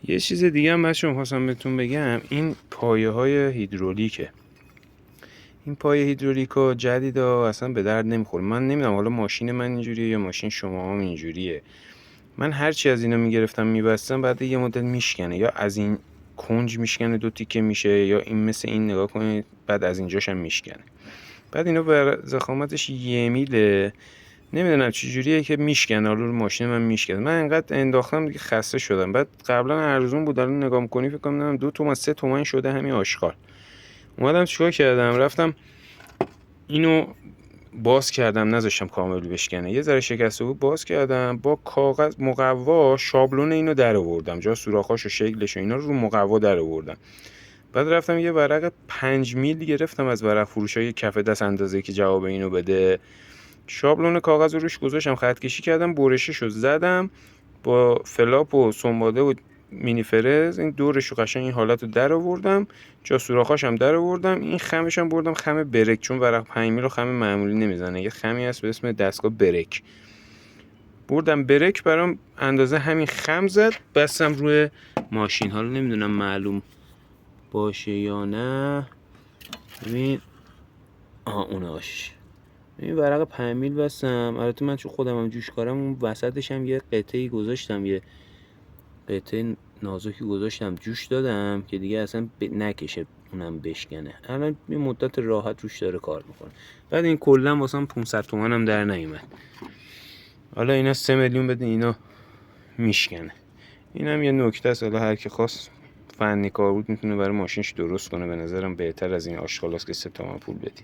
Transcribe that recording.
یه چیز دیگه هم بچه‌ها خواستم بهتون بگم، این پایه های هیدرولیکه. این پایه هیدرولیکا جدیدا اصلا به درد نمیخوره. من نمیدونم حالا ماشین من اینجوریه یا ماشین شما هم اینجوریه. من هرچی از اینا میگرفتم میبستم بعد یه مدت میشکنه، یا از این کنج میشکنه دو تیکه میشه، یا این مثل این نگاه کنید بعد از اینجاش هم میشکنه. بعد اینا بر ضخامتش 1 میله، نمیدونم چه جوریه که میشکنه. حالا رو ماشین من میشکنه. من انقدر انداختم دیگه خسته شدم. بعد قبلا ارزون بود، الان نگاه می‌کنی فکر کنم 2 تومن 3 تومن شده همین آشغال. اومدم چیکار کردم، رفتم اینو باز کردم، نذاشتم کامل بشکنه، یه ذره شکسته بود، باز کردم با کاغذ مقوا شابلون اینو در آوردم، جا سوراخاش و شکلش و اینا رو مقوا در آوردم. بعد رفتم یه ورق 5 میل گرفتم از ورق فروشای کف دست اندازه که جواب اینو بده، شابلون کاغذ رو روش گذاشتم، خط کشی کردم، برششو زدم با فلاپ و سنباده و مینی فرز، این دورش رو قشنگ این حالت رو در آوردم، جا سوراخاش هم در آوردم. این خمش هم بردم خم برک، چون ورق 5 میل رو خم معمولی نمیزنه، یه خمی هست به اسم دستگاه برک، بردم برک برام اندازه همین خم زد، بستم روی ماشین. حالا نمیدونم معلوم باشه یا نه، ببین اوناش این ورق 5 میل بستم. البته من چون خودم هم جوشکارم اون وسطش هم یه قطعه‌ای گذاشتم، یه قطعه نازکی گذاشتم جوش دادم که دیگه اصلا نکشه اونم بشکنه. الان یه مدت راحت روش داره کار میکنه. بعد این کلا واسم 500 تومن هم در نیومد. حالا اینا 3 میلیون بده اینا میشکنه. اینم یه نکته است، حالا هر کی خواست فنی کار بود میتونه برای ماشینش درست کنه. به نظرم بهتر از این آشغالاست که 3 تومن پول بدی.